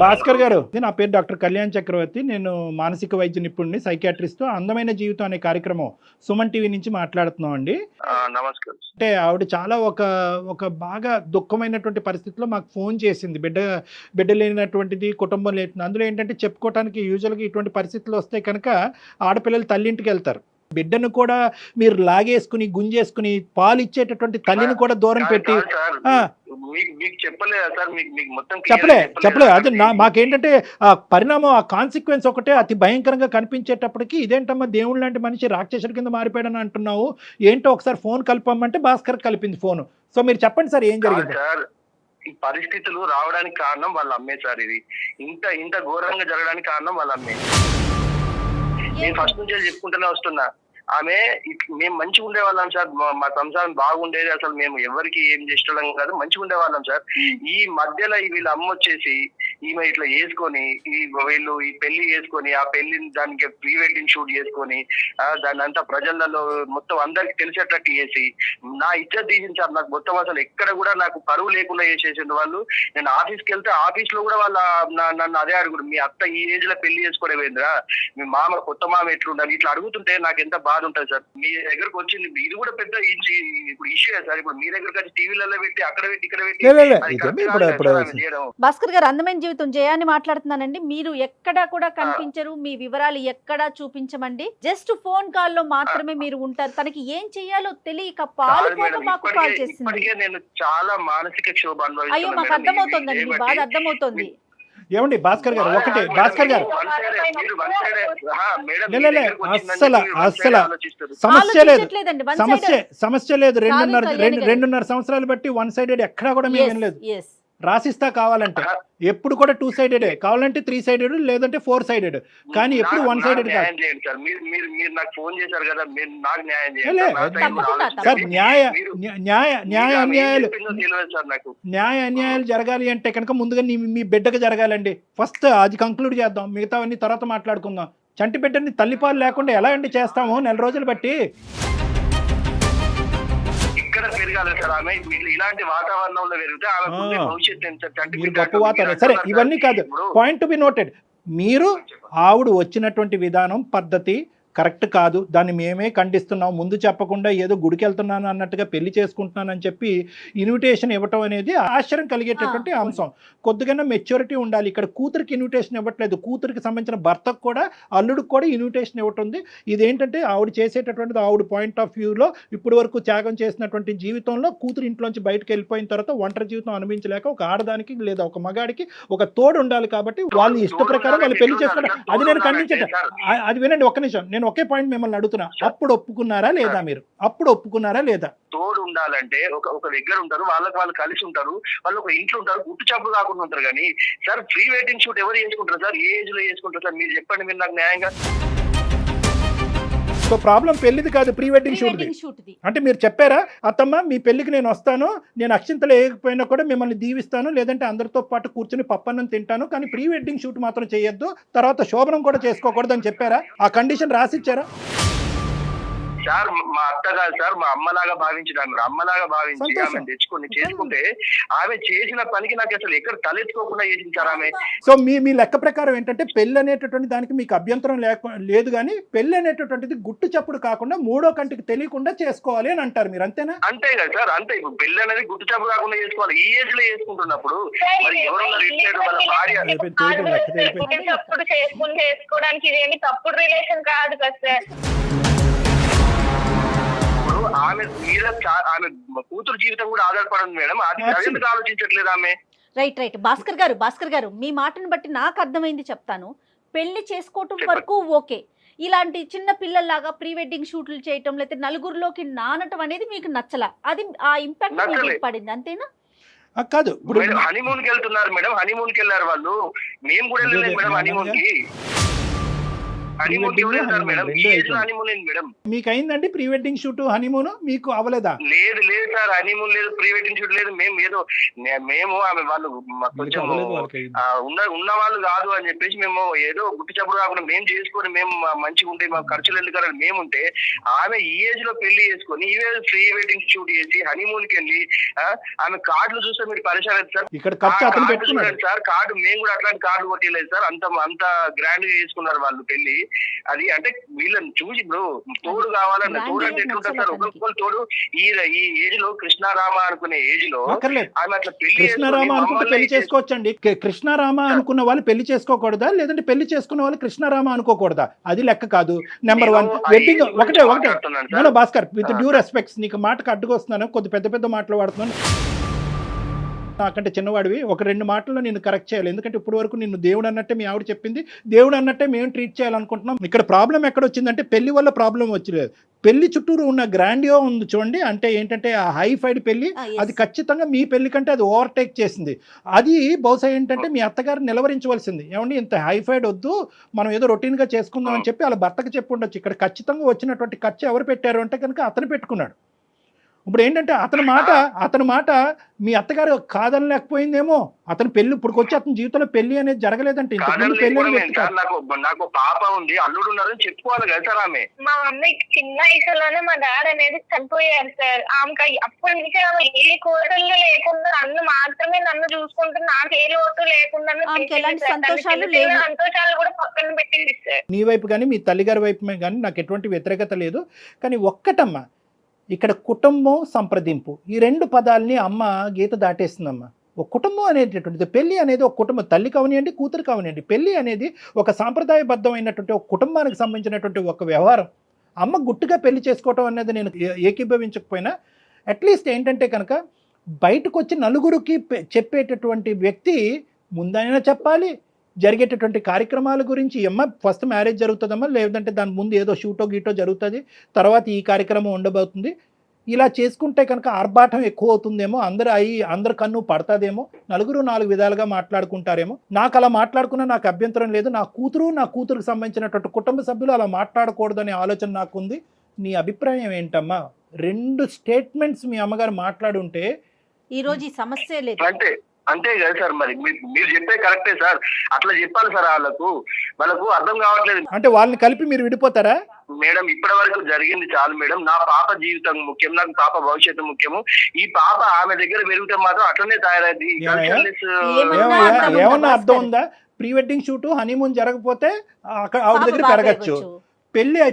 భాస్కర్ గారు, నా పేరు డాక్టర్ కళ్యాణ్ చక్రవర్తి. నేను మానసిక వైద్య నిపుణుడిని, సైకియాట్రిస్ట్. అందమైన జీవితం అనే కార్యక్రమం సుమన్ టీవీ నుంచి మాట్లాడుతున్నాం అండి. నమస్కారం. అంటే ఆవిడ చాలా ఒక బాగా దుఃఖమైనటువంటి పరిస్థితిలో మాకు ఫోన్ చేసింది. బిడ్డ లేనటువంటిది, కుటుంబం లేని. అందులో ఏంటంటే చెప్పుకోవటానికి యూజువల్గా ఇటువంటి పరిస్థితులు వస్తే కనుక ఆడపిల్లలు తల్లింటికి వెళ్తారు. బిడ్డను కూడా మీరు లాగేసుకుని గుంజేసుకుని పాలు ఇచ్చేటటువంటి తల్లిని కూడా దూరం పెట్టి చెప్పలే. అది మాకేంటంటే ఆ పరిణామం, ఆ కాన్సిక్వెన్స్ ఒకటే అతి భయంకరంగా కనిపించేటప్పటికి ఇదేంటమ్మా దేవుడు లాంటి మనిషి రాక్షసుడి కింద మారిపోయాడని అంటున్నావు, ఏంటో ఒకసారి ఫోన్ కలపమంటే భాస్కర్ కలిపింది ఫోను. సో మీరు చెప్పండి సార్, ఏం జరిగింది? ఈ పరిస్థితులు రావడానికి కారణం వాళ్ళ అమ్మే సార్. ఇది ఇంత ఘోరంగా జరగడానికి కారణం వాళ్ళ అమ్మే. నేను ఫస్ట్ నుంచి చెప్పుకుంటూనే వస్తున్నా. ఆమె మేము మంచిగా ఉండేవాళ్ళం సార్, మా సంసారం బాగుండేది, అసలు మేము ఎవరికి ఏం చేసేవాళ్ళం కాదు, మంచిగా ఉండేవాళ్ళం సార్. ఈ మధ్యలో వీళ్ళ అమ్మ వచ్చేసి ఈమె ఇట్లా చేసుకొని వీళ్ళు ఈ పెళ్లి చేసుకొని ఆ పెళ్లిని దానికి ప్రీ వెడ్డింగ్ షూట్ చేసుకొని దాన్ని అంతా ప్రజలలో మొత్తం అందరికి తెలిసేటట్టు చేసి నా ఇజ్జత్ తీసింది సార్. నాకు మొత్తం అసలు ఎక్కడ కూడా నాకు పరువు లేకుండా చేసేసింది వాళ్ళు. నేను ఆఫీస్కి వెళ్తే ఆఫీస్ లో కూడా వాళ్ళ నన్ను అదే అడుగుడు, మీ అత్త ఈ ఏజ్ లో పెళ్లి చేసుకోవడమేంద్రా, మీ మామ కొత్త మామ ఎట్లుండాలి, ఇట్లా అడుగుతుంటే నాకు ఎంత బాధ ఉంటుంది సార్. మీ దగ్గరకు వచ్చింది, ఇది కూడా పెద్ద ఇప్పుడు ఇష్యూ సార్. ఇప్పుడు మీ దగ్గరకు వచ్చి టీవీలలో పెట్టి అక్కడ పెట్టి ఇక్కడ పెట్టి భాస్కర్ గారు, అందమైన జీవితం జయాన్ని మాట్లాడుతున్నానండి. మీరు ఎక్కడా కూడా కనిపించరు, మీ వివరాలు ఎక్కడా చూపించమండి. జస్ట్ ఫోన్ కాల్ లో మాత్రమే మీరు ఉంటారు. తనకి ఏం చెయ్యాలో తెలియక పాలుపోక మాకు కాల్ చేసింది. నేను చాలా మానసిక క్షోభ అనుభవిస్తున్నాను. అయ్యో మాకు అర్థమవుతోందండి, మీ బాధ అర్థమవుతోంది. ఏమండి భాస్కర్ గారు ఒకటే, భాస్కర్ గారు అస్సలు సమస్య లేదు. 2.5 సంవత్సరాలు బట్టి 1 సైడెడ్ ఎక్కడా కూడా మేము లేదు. రాసిస్తా కావాలంటే ఎప్పుడు కూడా 2 సైడెడ్, కావాలంటే 3 సైడెడ్, లేదంటే 4 సైడెడ్, కానీ ఎప్పుడు 1 సైడెడ్ కాదు సార్. న్యాయ అన్యాయాలు జరగాలి అంటే కనుక ముందుగా మీ బిడ్డకు జరగాలండి. ఫస్ట్ అది కంక్లూడ్ చేద్దాం, మిగతావన్నీ తర్వాత మాట్లాడుకుందాం. చంటి బిడ్డని తల్లిపాలు లేకుండా ఎలా అండి చేస్తాము 4 రోజులు బట్టి? ఇక్కడ పెరగాలి సార్ ఆమె. ఇలాంటి వాతావరణంలో పెరిగితే ఆమె భవిష్యత్తు మీరు గొప్ప వాతావరణం. సరే ఇవన్నీ కాదు, పాయింట్ టు బి నోటెడ్. మీరు ఆవిడ వచ్చినటువంటి విధానం పద్ధతి కరెక్ట్ కాదు, దాన్ని మేమే ఖండిస్తున్నాం. ముందు చెప్పకుండా ఏదో గుడికి వెళ్తున్నాను అన్నట్టుగా పెళ్లి చేసుకుంటున్నానని చెప్పి ఇన్విటేషన్ ఇవ్వటం అనేది ఆశ్చర్యం కలిగేటటువంటి అంశం. కొద్దిగా మెచ్యూరిటీ ఉండాలి. ఇక్కడ కూతురికి ఇన్విటేషన్ ఇవ్వట్లేదు, కూతురికి సంబంధించిన భర్తకు కూడా అల్లుడికి కూడా ఇన్విటేషన్ ఇవ్వటుంది. ఇదేంటంటే ఆవిడ చేసేటటువంటిది ఆవిడ పాయింట్ ఆఫ్ వ్యూలో ఇప్పటి వరకు త్యాగం చేసినటువంటి జీవితంలో కూతురు ఇంట్లోంచి బయటకు వెళ్ళిపోయిన తర్వాత ఒంటరి జీవితం అనుభవించలేక ఒక ఆడదానికి లేదా ఒక మగాడికి ఒక తోడు ఉండాలి. కాబట్టి వాళ్ళు ఇష్ట ప్రకారం వాళ్ళు పెళ్లి చేసుకుంటారు. అది నేను ఖండించట. అది వినండి ఒక్క నిమిషం, నేను ఒకే పాయింట్ మిమ్మల్ని అడుగుతున్నా, అప్పుడు ఒప్పుకున్నారా లేదా? మీరు అప్పుడు ఒప్పుకున్నారా లేదా? తోడు ఉండాలంటే ఒక దగ్గర ఉంటారు, వాళ్ళు కలిసి ఉంటారు, వాళ్ళు ఒక ఇంట్లో ఉంటారు, గుట్టు చప్పుడు కాకుండా ఉంటారు. కానీ సార్ ప్రీ వెడ్డింగ్ షూట్ ఎవరు చేసుకుంటారు సార్? ఏ ఏజ్ లో చేసుకుంటారు సార్? మీరు చెప్పండి, మీరు నాకు న్యాయంగా. సో ప్రాబ్లం పెళ్లిది కాదు, ప్రీ వెడ్డింగ్ షూట్. అంటే మీరు చెప్పారా అత్తమ్మ మీ పెళ్లికి నేను వస్తాను, నేను అక్షింతలు వేయకపోయినా కూడా మిమ్మల్ని దీవిస్తాను, లేదంటే అందరితో పాటు కూర్చుని పప్పన్నం తింటాను, కానీ ప్రీ వెడ్డింగ్ షూట్ మాత్రం చేయొద్దు, తర్వాత శోభనం కూడా చేసుకోకూడదు అని చెప్పారా? ఆ కండిషన్ రాసిచ్చారా? సార్ మా అత్త కాదు సార్, మా అమ్మలాగా భావించడానికి, అమ్మలాగా భావించి ఆమె తెచ్చుకొని చేసుకుంటే ఆమె చేసిన పనికి నాకు అసలు ఎక్కడ తలెత్తుకోకుండా చేసింది సార్ ఆమె. సో మీ లెక్క ప్రకారం ఏంటంటే పెళ్లి అనేటటువంటి దానికి మీకు అభ్యంతరం లేదు, కానీ పెళ్లి అనేటటువంటిది గుట్టు చప్పుడు కాకుండా మూడో కంటికి తెలియకుండా చేసుకోవాలి అని అంటారు మీరు, అంతేనా? అంతే కదా సార్, అంతే. ఇప్పుడు పెళ్లి అనేది గుట్టు చప్పుడు కాకుండా చేసుకోవాలి. ఈ ఏజ్ లో చేసుకుంటున్నప్పుడు మరి ఎవరున్నారు ఇట్లేదు వాళ్ళ భార్య చేసుకోవడానికి ఇదేమి తప్పుడు రిలేషన్ కాదు కదా సార్. ఆమె మీద ఆమె కూతురు జీవితం కూడా ఆధారపడింది మేడం. అది ఎందుకు ఆలోచించట్లేదు ఆమె? రైట్ భాస్కర్ గారు మీ మాటను బట్టి నాకు అర్థమైంది చెప్తాను. పెళ్లి చేసుకోవటం వరకు ఓకే, ఇలాంటి చిన్న పిల్లల్లాగా ప్రీ వెడ్డింగ్ షూట్లు చేయటం లేకపోతే నలుగురిలోకి నానటం అనేది మీకు నచ్చలా, అది ఆ ఇంపాక్ట్ మీకు పడింది, అంతేనా? కాదు, ఇప్పుడు హనీమూన్ కి వెళ్తున్నారు మేడం, హనీమూన్ కి వెళ్ళారు వాళ్ళు, మేము కూడా వెళ్ళలేదు మేడం హనీమూన్ కి. మీకు అయిందండి ప్రీ వెడ్డింగ్ షూట్? హనీమూన్ మీకు అవ్వలేదా? లేదు సార్, హనీమూన్ లేదు, ప్రీ వెడ్డింగ్ షూట్ లేదు. మేము ఆమె వాళ్ళు కొంచెం ఉన్న వాళ్ళు కాదు అని చెప్పేసి మేము ఏదో గుట్టు చప్పుడు కాకుండా మేము చేసుకొని మేము మంచిగా ఉంటే మా ఖర్చులు ఎందుకని మేముంటే ఆమె ఈ ఏజ్ లో పెళ్లి చేసుకొని ఈ ప్రీ వెడ్డింగ్ షూట్ చేసి హనీమూన్ కి వెళ్ళి ఆమె కార్డులు చూస్తే మీరు పరిచయం లేదు సార్. ఇక్కడ చూడండి సార్, కార్డు మేము కూడా అట్లాంటి కార్డు కొట్టలేదు సార్. అంత గ్రాండ్ గా చేసుకున్నారు వాళ్ళు పెళ్లి. అది అంటే వీళ్ళని చూసి ఇప్పుడు తోడు కావాలన్న తోడు అంటే ఎట్లుంటారు సార్? ఒకరికొకరు తోడు. ఈ ఏజ్ లో కృష్ణారామ అనుకునే ఏజ్ లో ఆమె అట్లా కృష్ణారామ అనుకుంటే పెళ్లి చేసుకోవచ్చండి. కృష్ణారామ అనుకున్న వాళ్ళు పెళ్లి చేసుకోకూడదా, లేదంటే పెళ్లి చేసుకున్న వాళ్ళు కృష్ణారామ అనుకోకూడదా? అది లెక్క కాదు. నెంబర్ 1 వెడ్డింగ్ ఒకటే భాస్కర్, విత్ డ్యూ రెస్పెక్ట్స్, నీకు మాటకు అడ్డుకొస్తున్నాను, కొద్ది పెద్ద మాటలు వాడుతున్నాను. నాకంటే చిన్నవాడివి, ఒక 2 మాటల్లో నేను కరెక్ట్ చేయాలి. ఎందుకంటే ఇప్పుడు వరకు నిన్ను దేవుడు అన్నట్టే మీ ఆవిడ చెప్పింది, దేవుడు అన్నట్టే మేము ట్రీట్ చేయాలనుకుంటున్నాం. ఇక్కడ ప్రాబ్లం ఎక్కడ వచ్చిందంటే పెళ్లి వల్ల ప్రాబ్లం వచ్చలేదు, పెళ్లి చుట్టూరు ఉన్న గ్రాండియో ఉంది చూడండి. అంటే ఏంటంటే ఆ హైఫైడ్ పెళ్లి, అది ఖచ్చితంగా మీ పెళ్లి కంటే అది ఓవర్టేక్ చేసింది. అది బహుశా ఏంటంటే మీ అత్తగారు నిలవరించవలసింది, ఏమండి ఇంత హైఫైడ్ వద్దు, మనం ఏదో రొటీన్గా చేసుకుందాం అని చెప్పి వాళ్ళ భర్తకు చెప్పి ఉండొచ్చు. ఇక్కడ ఖచ్చితంగా వచ్చినటువంటి ఖర్చు ఎవరు పెట్టారు అంటే కనుక అతను పెట్టుకున్నాడు. ఇప్పుడు ఏంటంటే అతని మాట మీ అత్తగారు కాదనలేకపోయిందేమో. అతని పెళ్లి ఇప్పుడు వచ్చి అతని జీవితంలో పెళ్లి అనేది జరగలేదంటే ఇంతకుముందు పెళ్లి నాకు పాప ఉంది, అల్లుడు ఉన్నారని చెప్పుకోవాలి కదా సార్. ఆమె మా మమ్మీకి చిన్న వయసులోనే మా డాడీ అనేది చనిపోయారు సార్. ఆమెకి అప్పటి నుంచి ఆమె ఏ కోరికలు లేకుండా నన్ను మాత్రమే నన్ను చూసుకుంటుంది, నాకు ఏ లోటు లేకుండా సంతోషాలు కూడా పక్కన పెట్టింది సార్. నీ వైపు కానీ మీ తల్లిగారి వైపు కానీ నాకు ఎటువంటి వ్యతిరేకత లేదు. కానీ ఒక్కటమ్మా, ఇక్కడ కుటుంబం సంప్రదింపు ఈ 2 పదాలని అమ్మ గీత దాటేస్తుందమ్మా. ఒక కుటుంబం అనేటటువంటిది, పెళ్లి అనేది ఒక కుటుంబం, తల్లి కావనియండి, కూతురు కావనియండి, పెళ్లి అనేది ఒక సాంప్రదాయబద్ధమైనటువంటి ఒక కుటుంబానికి సంబంధించినటువంటి ఒక వ్యవహారం. అమ్మ గుట్టుగా పెళ్లి చేసుకోవటం అనేది నేను ఏకీభవించకపోయినా అట్లీస్ట్ ఏంటంటే కనుక బయటకు వచ్చి నలుగురికి చెప్పేటటువంటి వ్యక్తి ముందైనా చెప్పాలి. జరిగేటటువంటి కార్యక్రమాల గురించి అమ్మ ఫస్ట్ మ్యారేజ్ జరుగుతుందమ్మా, లేదంటే దాని ముందు ఏదో షూటో గీటో జరుగుతుంది, తర్వాత ఈ కార్యక్రమం ఉండబోతుంది. ఇలా చేసుకుంటే కనుక ఆర్భాటం ఎక్కువ అవుతుందేమో, అందరు కన్ను పడతాదేమో, నలుగురు 4 విధాలుగా మాట్లాడుకుంటారేమో. నాకు అలా మాట్లాడుకున్నా నాకు అభ్యంతరం లేదు. నా కూతురుకు సంబంధించినటువంటి కుటుంబ సభ్యులు అలా మాట్లాడకూడదనే ఆలోచన నాకు ఉంది. నీ అభిప్రాయం ఏంటమ్మా? 2 స్టేట్మెంట్స్ మీ అమ్మగారు మాట్లాడుంటే ఈరోజు ఈ సమస్య లేదు. అంతే కదా సార్, మరి మీరు చెప్పే కరెక్టే సార్, అట్లా చెప్పాలి సార్. వాళ్ళకు అర్థం కావట్లేదు. అంటే వాళ్ళని కలిపి మీరు విడిపోతారా? మేడం ఇప్పటి వరకు జరిగింది చాలు మేడం. నా పాప జీవితం ముఖ్యం, నాకు పాప భవిష్యత్తు ముఖ్యము. ఈ పాప ఆమె దగ్గర పెరిగితే మాత్రం అట్లనే తయారైంది. ఏమన్నా అర్థం ఉందా? ప్రీ వెడ్డింగ్ షూట్, హనీమూన్ జరగకపోతే అక్కడ ఆవిడ దగ్గర పెరగచ్చు.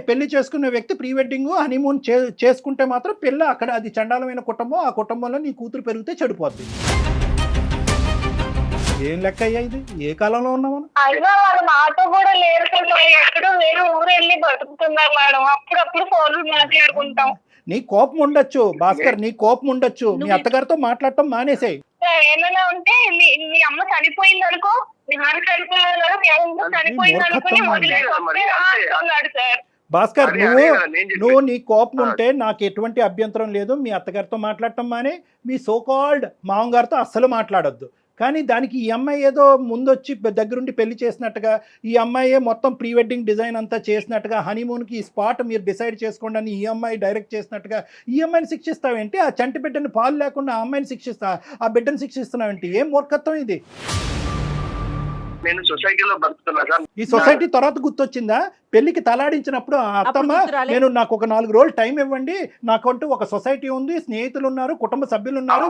పెళ్లి చేసుకున్న వ్యక్తి ప్రీ వెడ్డింగ్ హనీమూన్ చేసుకుంటే మాత్రం పెళ్ళి అక్కడ అది చండాలమైన కుటుంబం. ఆ కుటుంబంలో నీ కూతురు పెరిగితే చెడిపోద్ది. ఏం లెక్క అయ్యా ఇది? ఏ కాలంలో ఉన్నాం మనం? అయినా వాళ్ళు మాతో కూడా లేరు, ఎక్కడో వేరే ఊరు వెళ్ళి బతుకుతున్నారు మేడం. అప్పుడప్పుడు ఫోన్లు మాట్లాడుకుంటాం. నీ కోపం ఉండొచ్చు భాస్కర్, నీ కోపం ఉండొచ్చు. మీ అత్తగారితో మాట్లాడటం మానేసాయి. ఏమైనా ఉంటే మీ అమ్మ చనిపోయింది అనుకో, మీ నాన్న చనిపోయింది అనుకుని వదిలేస్తున్నాడు సార్. భాస్కర్, నువ్వు నీ కోపం ఉంటే నాకు ఎటువంటి అభ్యంతరం లేదు. మీ అత్తగారితో మాట్లాడటం మానే, మీ సోకాల్డ్ మామగారితో అస్సలు మాట్లాడొద్దు. కానీ దానికి ఈ అమ్మాయి ఏదో ముందొచ్చి దగ్గరుండి పెళ్లి చేసినట్టుగా, ఈ అమ్మాయి మొత్తం ప్రీ వెడ్డింగ్ డిజైన్ అంతా చేసినట్టుగా, హనీమూన్కి ఈ స్పాట్ మీరు డిసైడ్ చేసుకోండి అని ఈ అమ్మాయి డైరెక్ట్ చేసినట్టుగా ఈ అమ్మాయిని శిక్షిస్తావేంటి? ఆ చంటి బిడ్డని పాలు లేకుండా ఆ అమ్మాయిని ఆ బిడ్డను శిక్షిస్తున్నావేంటి? ఏం మూర్ఖత్వం ఇది? నేను సొసైటీలో బతుకుతున్నా సార్. ఈ సొసైటీ తర్వాత గుర్తొచ్చిందా? పెళ్లికి తలాడించినప్పుడు అత్తమ్మ నాకు ఒక 4 రోజులు టైం ఇవ్వండి, నాకంటూ ఒక సొసైటీ ఉంది, స్నేహితులు ఉన్నారు, కుటుంబ సభ్యులు ఉన్నారు,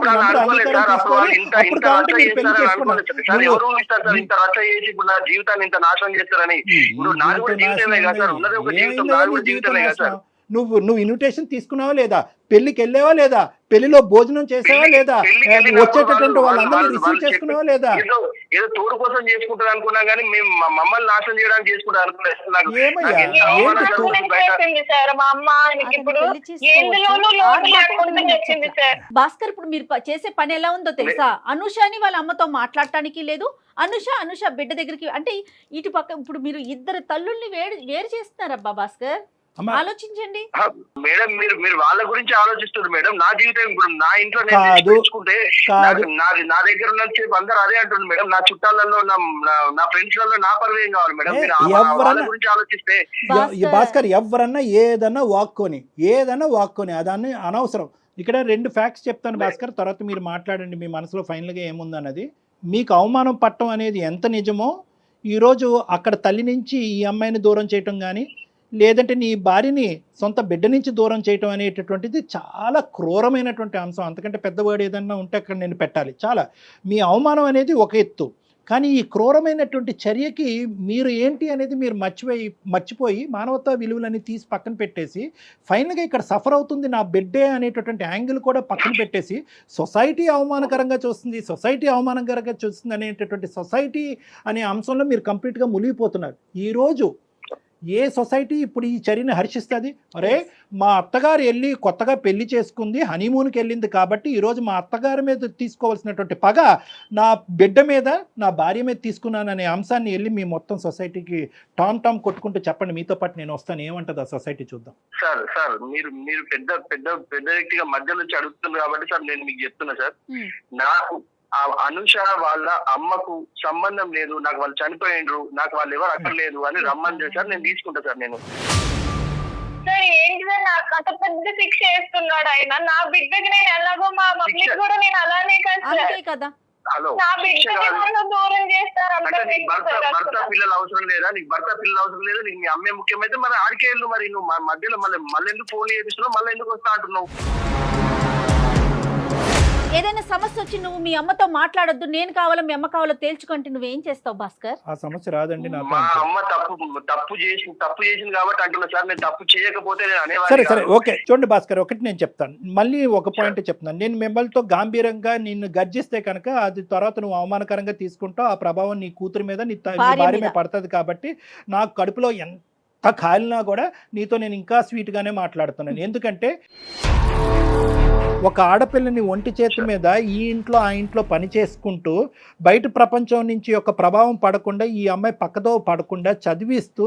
జీవితాన్ని ఇంత నాశనం చేస్తారని. నువ్వు ఇన్విటేషన్ తీసుకున్నావా లేదా? పెళ్లికి వెళ్ళావా లేదా? పెళ్లిలో భోజనం చేసావా లేదా? వచ్చేటటువంటి వాళ్ళందరినీ రిసీవ్ చేసుకున్నావా లేదా? ఏదో తోడు కోసం చేసుకుంటారు అనుకున్నా కానీ మేము మమ్మల్ని నాశనం చేయడానికి చేసుకుంటారు భాస్కర్, ఇప్పుడు మీరు చేసే పని ఎలా ఉందో తెలుసా? అనుషని వాళ్ళ అమ్మతో మాట్లాడటానికి లేదు. అనుష బిడ్డ దగ్గరికి, అంటే ఇటు పక్క ఇప్పుడు మీరు ఇద్దరు తల్లుల్ని వేరు చేస్తున్నారబ్బా భాస్కర్. ఆలోచించండి మేడం. మీరు వాళ్ళ గురించి ఆలోచిస్తారు మేడం. నా జీవితం ఇప్పుడు నా ఇంట్లో చూసుకుంటే నా దగ్గర ఉన్న అందరూ అదే అంటుంది మేడం. నా చుట్టాలలో నా ఫ్రెండ్స్ లలో నా పరువేం కావాలి మేడం. వాళ్ళ గురించి ఆలోచిస్తే భాస్కర్, ఎవరన్నా ఏదన్నా వాక్కొని అదాన్ని అనవసరం. ఇక్కడ 2 ఫ్యాక్ట్స్ చెప్తాను భాస్కర్, తర్వాత మీరు మాట్లాడండి మీ మనసులో ఫైనల్గా ఏముందన్నది. మీకు అవమానం పట్టడం అనేది ఎంత నిజమో, ఈరోజు అక్కడ తల్లి నుంచి ఈ అమ్మాయిని దూరం చేయటం కానీ, లేదంటే నీ భార్యని సొంత బిడ్డ నుంచి దూరం చేయటం అనేటటువంటిది చాలా క్రూరమైనటువంటి అంశం. అంతకంటే పెద్దవాడు ఏదన్నా ఉంటే అక్కడ నేను పెట్టాలి. చాలా మీ అవమానం అనేది ఒక ఎత్తు, కానీ ఈ క్రూరమైనటువంటి చర్యకి మీరు ఏంటి అనేది మీరు మర్చిపోయి మానవతా విలువలని తీసి పక్కన పెట్టేసి ఫైనల్గా ఇక్కడ సఫర్ అవుతుంది నా బిడ్డే అనేటటువంటి యాంగిల్ కూడా పక్కన పెట్టేసి సొసైటీ అవమానకరంగా చూస్తుంది అనేటటువంటి సొసైటీ అనే అంశంలో మీరు కంప్లీట్గా మునిగిపోతున్నారు. ఈరోజు ఏ సొసైటీ ఇప్పుడు ఈ చర్యని హర్షిస్తుంది? అరే, మా అత్తగారు కొత్తగా పెళ్లి చేసుకుంది, హనీమూన్కి వెళ్ళింది కాబట్టి ఈరోజు మా అత్తగారి మీద తీసుకోవాల్సినటువంటి పగ నా బిడ్డ మీద, నా భార్య మీద తీసుకున్నాననే అంశాన్ని మీ మొత్తం సొసైటీకి టామ్ కొట్టుకుంటూ చెప్పండి. మీతో పాటు నేను వస్తాను. ఏమంటుంది ఆ సొసైటీ? చూద్దాం. సార్ మీరు పెద్ద వ్యక్తిగా మధ్య నుంచి అడుగుతున్నారు కాబట్టి సార్ నేను మీకు చెప్తున్నా సార్. నాకు అనుష వాళ్ళ అమ్మకు సంబంధం లేదు, నాకు వాళ్ళు చనిపోయిండ్రు, నాకు వాళ్ళు ఎవరు అక్కర్లేదు అని రమ్మని చేశారు. నేను తీసుకుంటా సార్. నేను ఏంటి సార్ నాకు అంత పెద్ద శిక్ష వేస్తున్నాడు ఆయన. నా బిడ్డకి నేను ఎలాగో మా మమ్మీకి కూడా నేను అలానే కదా. హలో, నా బిడ్డకి దూరం చేస్తారు. భర్త పిల్లలు అవసరం లేదా? నీకు భర్త పిల్లలు అవసరం లేదా? నీకు మీ అమ్మే ముఖ్యమైతే మరి ఆడికే వెళ్ళు. మరి నువ్వు మధ్యలో మళ్ళీ ఎందుకు ఫోన్ చేపిస్తున్నావు? మళ్ళీ ఎందుకు వస్తా అంటున్నావు? ఏదైనా సమస్య వచ్చి నువ్వు మీ అమ్మతో మాట్లాడొద్దు, నేను కావాలో మీ అమ్మ కావాలో తేల్చుకుంటే నువ్వేం చేస్తావు భాస్కర్? ఆ సమస్య రాదండి నాతో మా అంటే. అమ్మ తప్పు చేసింది కాబట్టి అంటున్నా సార్. నేను తప్పు చేయకపోతే నేను సరే అనేవాడిని సరే కాదు. ఓకే చూడండి భాస్కర్, ఒకటి నేను చెప్తాను, మళ్ళీ ఒక పాయింట్ చెప్తున్నాను. నేను మిమ్మల్తో గాంభీరంగా నిన్ను గర్జిస్తే కనుక అది తర్వాత నువ్వు అవమానకరంగా తీసుకుంటావు. ఆ ప్రభావం నీ కూతురు మీద నీ భార్య మీద పడుతుంది. కాబట్టి నాకు కడుపులో ఎంత కాలినా కూడా నీతో నేను ఇంకా స్వీట్గానే మాట్లాడుతున్నాను. ఎందుకంటే ఒక ఆడపిల్లని ఒంటి చేతి మీద ఈ ఇంట్లో ఆ ఇంట్లో పని చేసుకుంటూ బయట ప్రపంచం నుంచి ఒక ప్రభావం పడకుండా ఈ అమ్మాయి పక్కదో పడకుండా చదివిస్తూ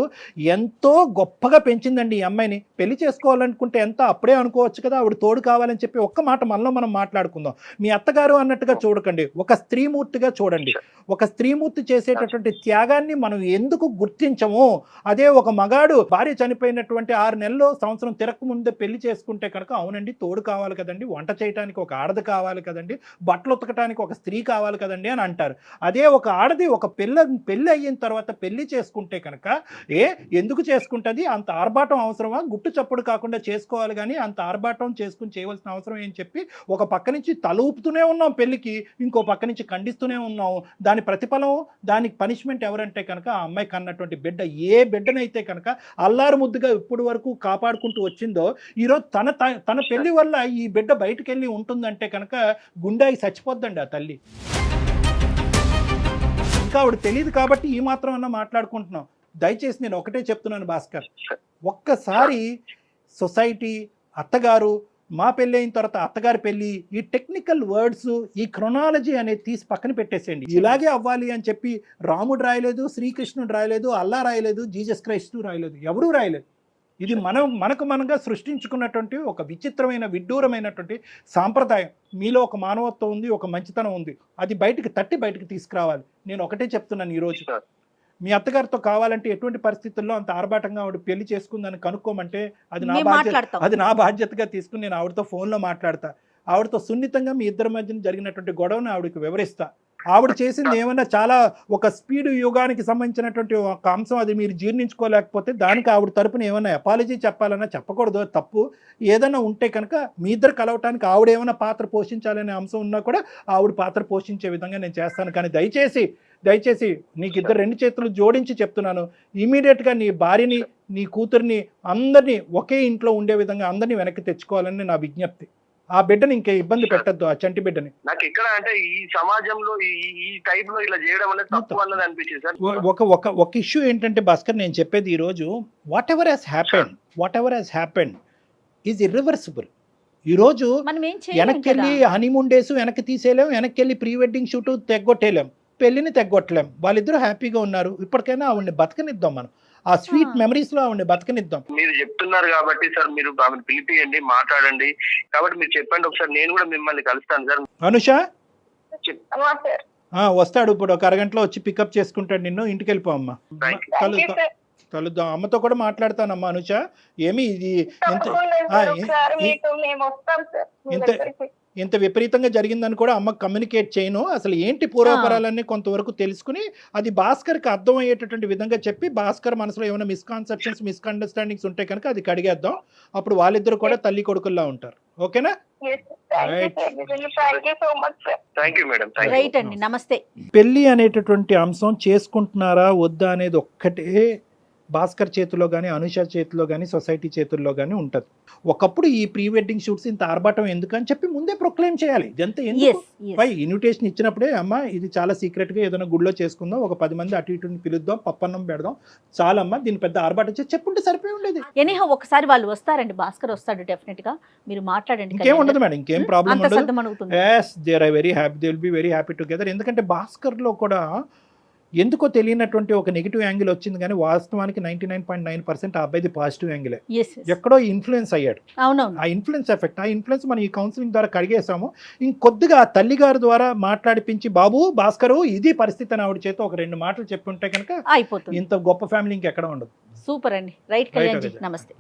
ఎంతో గొప్పగా పెంచిందండి ఈ అమ్మాయిని. పెళ్లి చేసుకోవాలనుకుంటే ఎంత అప్పుడే అనుకోవచ్చు కదా, ఆవిడ తోడు కావాలని చెప్పి ఒక్క మాట మనలో మనం మాట్లాడుకుందాం. మీ అత్తగారు అన్నట్టుగా చూడకండి, ఒక స్త్రీమూర్తిగా చూడండి. ఒక స్త్రీమూర్తి చేసేటటువంటి త్యాగాన్ని మనం ఎందుకు గుర్తించము? అదే ఒక మగాడు భార్య చనిపోయినటువంటి 6 నెలలు సంవత్సరం తిరగక ముందే పెళ్లి చేసుకుంటే కనుక అవునండి తోడు కావాలి కదండి, వంట చేయడానికి ఒక ఆడది కావాలి కదండి, బట్టలు ఉతకడానికి ఒక స్త్రీ కావాలి కదండి అని అంటారు. అదే ఒక ఆడది ఒక పెళ్ళి అయిన తర్వాత పెళ్లి చేసుకుంటే కనుక ఎందుకు చేసుకుంటుంది? అంత ఆర్భాటం అవసరమా? గుట్టు చప్పుడు కాకుండా చేసుకోవాలి కానీ అంత ఆర్భాటం చేసుకుని చేయవలసిన అవసరం ఏం చెప్పి ఒక పక్క నుంచి తల ఊపుతూనే ఉన్నాం పెళ్లికి, ఇంకో పక్క నుంచి ఖండిస్తూనే ఉన్నాం. దాని ప్రతిఫలం, దానికి పనిష్మెంట్ ఎవరంటే కనుక ఆ అమ్మాయి కన్నటువంటి బిడ్డ. ఏ బిడ్డనైతే కనుక అల్లారు ముద్దుగా ఇప్పటి వరకు కాపాడుకుంటూ వచ్చిందో ఈరోజు తన పెళ్లి వల్ల ఈ బిడ్డ బయటకు వెళ్ళి ఉంటుందంటే కనుక గుండెకి చచ్చిపోద్దండి ఆ తల్లి. ఇంకా ఆవిడ తెలియదు కాబట్టి ఈ మాత్రం అన్నా మాట్లాడుకుంటున్నాం. దయచేసి నేను ఒకటే చెప్తున్నాను భాస్కర్, ఒక్కసారి సొసైటీ, అత్తగారు, మా పెళ్ళి అయిన తర్వాత అత్తగారి పెళ్ళి, ఈ టెక్నికల్ వర్డ్స్, ఈ క్రొనాలజీ అనేది తీసి పక్కన పెట్టేసేయండి. ఇలాగే అవ్వాలి అని చెప్పి రాముడు రాయలేదు, శ్రీకృష్ణుడు రాయలేదు, అల్లా రాయలేదు, జీసస్ క్రైస్ట్ రాయలేదు, ఎవరూ రాయలేదు. ఇది మనగా సృష్టించుకున్నటువంటి ఒక విచిత్రమైన విడ్డూరమైనటువంటి సాంప్రదాయం. మీలో ఒక మానవత్వం ఉంది, ఒక మంచితనం ఉంది, అది బయటికి తీసుకురావాలి. నేను ఒకటే చెప్తున్నాను ఈరోజు, మీ అత్తగారితో కావాలంటే ఎటువంటి పరిస్థితుల్లో అంత ఆర్భాటంగా ఆవిడ పెళ్లి చేసుకుందని కనుక్కోమంటే అది నా బాధ్యతగా తీసుకుని నేను ఆవిడతో ఫోన్లో మాట్లాడతా. ఆవిడతో సున్నితంగా మీ ఇద్దరి మధ్యన జరిగినటువంటి గొడవను ఆవిడకి వివరిస్తా. ఆవిడ చేసింది ఏమన్నా చాలా ఒక స్పీడ్ యుగానికి సంబంధించినటువంటి ఒక అంశం, అది మీరు జీర్ణించుకోలేకపోతే దానికి ఆవిడ తరపున ఏమైనా అపాలజీ చెప్పాలన్నా చెప్పకూడదు, తప్పు ఏదైనా ఉంటే కనుక మీ ఇద్దరు కలవటానికి ఆవిడ ఏమైనా పాత్ర పోషించాలనే అంశం ఉన్నా కూడా ఆవిడ పాత్ర పోషించే విధంగా నేను చేస్తాను. కానీ దయచేసి నీకు ఇద్దరు 2 చేతులు జోడించి చెప్తున్నాను, ఇమీడియట్గా నీ భార్యని, నీ కూతుర్ని, అందరినీ ఒకే ఇంట్లో ఉండే విధంగా అందరినీ వెనక్కి తెచ్చుకోవాలని నా విజ్ఞప్తి. ఆ బిడ్డని ఇంకే ఇబ్బంది పెట్టద్దు, ఆ చంటి బిడ్డని. నాకు ఇక్కడ అంటే ఈ సమాజంలో ఈ టైప్ లో ఇలా చేయడం అనేది తప్పు అన్నది అనిపించింది సార్. ఒక ఇష్యూ ఏంటంటే భాస్కర్, నేను చెప్పేది ఈరోజు what ever has happened is irreversible. ఈరోజు వెనక్కి వెళ్ళి హనీమూన్ డేస్ వెనక్కి తీసేయలేం, వెనక్కి వెళ్ళి ప్రీ వెడ్డింగ్ షూట్ తెగ్గొట్టేయలేం, పెళ్లిని తెగ్గొట్టలేం. వాళ్ళిద్దరూ హ్యాపీగా ఉన్నారు, ఇప్పటికైనా ఆవిడని బతకనిద్దాం, మనం ఆ స్వీట్ మెమరీస్ లో ఆవిడని బతకనిద్దాం. మీరు చెప్తున్నారు కాబట్టి సార్, మీరు ఆమెను పిలిపియండి, మాట్లాడండి. కాబట్టి మీరు చెప్పండి ఒకసారి, నేను కూడా మిమ్మల్ని కలుస్తాను సార్. అనుష వస్తాడు ఇప్పుడు, ఒక అరగంటలో వచ్చి పికప్ చేసుకుంటాడు నిన్ను. ఇంటికి వెళ్ళిపో అమ్మా, కలుద్దాం. అమ్మతో కూడా మాట్లాడతానమ్మా. అనుష ఏమి ఇది ఇంత విపరీతంగా జరిగిందని కూడా అమ్మకు కమ్యూనికేట్ చేయను. అసలు ఏంటి పూర్వపరాలన్నీ కొంతవరకు తెలుసుకుని అది భాస్కర్కి అర్థమయ్యేటటువంటి విధంగా చెప్పి, భాస్కర్ మనసులో ఏమైనా మిస్అండర్స్టాండింగ్స్ ఉంటే కనుక అది కడిగేద్దాం. అప్పుడు వాళ్ళిద్దరు కూడా తల్లి కొడుకుల్లా ఉంటారు. ఓకేనా? రైట్ అండి, నమస్తే. పెళ్లి అనేటటువంటి అంశం చేసుకుంటున్నారా వద్దా అనేది ఒక్కటే భాస్కర్ చేతిలో కానీ, అనుష చేతిలో కానీ, సొసైటీ చేతుల్లో కానీ ఉంటుంది. ఒకప్పుడు ఈ ప్రీ వెడ్డింగ్ షూట్స్ ఇంత ఆర్భాటం ఎందుకని చెప్పి ముందే ప్రొక్లెయిమ్ చేయాలి. ఇదంతా ఎందుకు? ఇన్విటేషన్ ఇచ్చినప్పుడే అమ్మ ఇది చాలా సీక్రెట్గా ఏదైనా గుడిలో చేసుకుందాం, ఒక 10 మంది అటు ఇటుని పిలుద్దాం, పప్పన్నం పెడదాం, చాలమ్మా దీని పెద్ద ఆర్భాటం చెప్పుంటే సరిపోయి ఉండేది. ఎనీహౌ ఒకసారి వాళ్ళు వస్తారండి, భాస్కర్ వస్తాడు డెఫినెట్ గా, మీరు మాట్లాడండి. ఇంకేం ఉండదు మేడం, ఇంకేం ప్రాబ్లం ఉండదు. yes they are very happy, they will be very happy together. ఎందుకంటే భాస్కర్ లో కూడా ఎందుకో తెలియనటువంటి ఒక నెగిటివ్ యాంగిల్ వచ్చింది, కానీ వాస్తవానికి 99.9% ఆ అబ్బాయిది పాజిటివ్ యాంగిలే. ఎక్కడో ఇన్ఫ్లుయెన్స్ అయ్యాడు. ఆ ఇన్ఫ్లుయెన్స్ ఎఫెక్ట్, ఆ ఇన్ఫ్లుయెన్స్ మనం ఈ కౌన్సిలింగ్ ద్వారా కడిగేసాము. ఇంకొద్దిగా ఆ తల్లి గారి ద్వారా మాట్లాడిపించి, బాబు భాస్కరు ఇది పరిస్థితి అని ఆవిడ చేత ఒక 2 మాటలు చెప్పి ఉంటే కనుక అయిపోతుంది. ఇంత గొప్ప ఫ్యామిలీ ఇంకెక్కడ ఉండదు. సూపర్ అండి. రైట్ కళ్యాణ్ జీ, నమస్తే.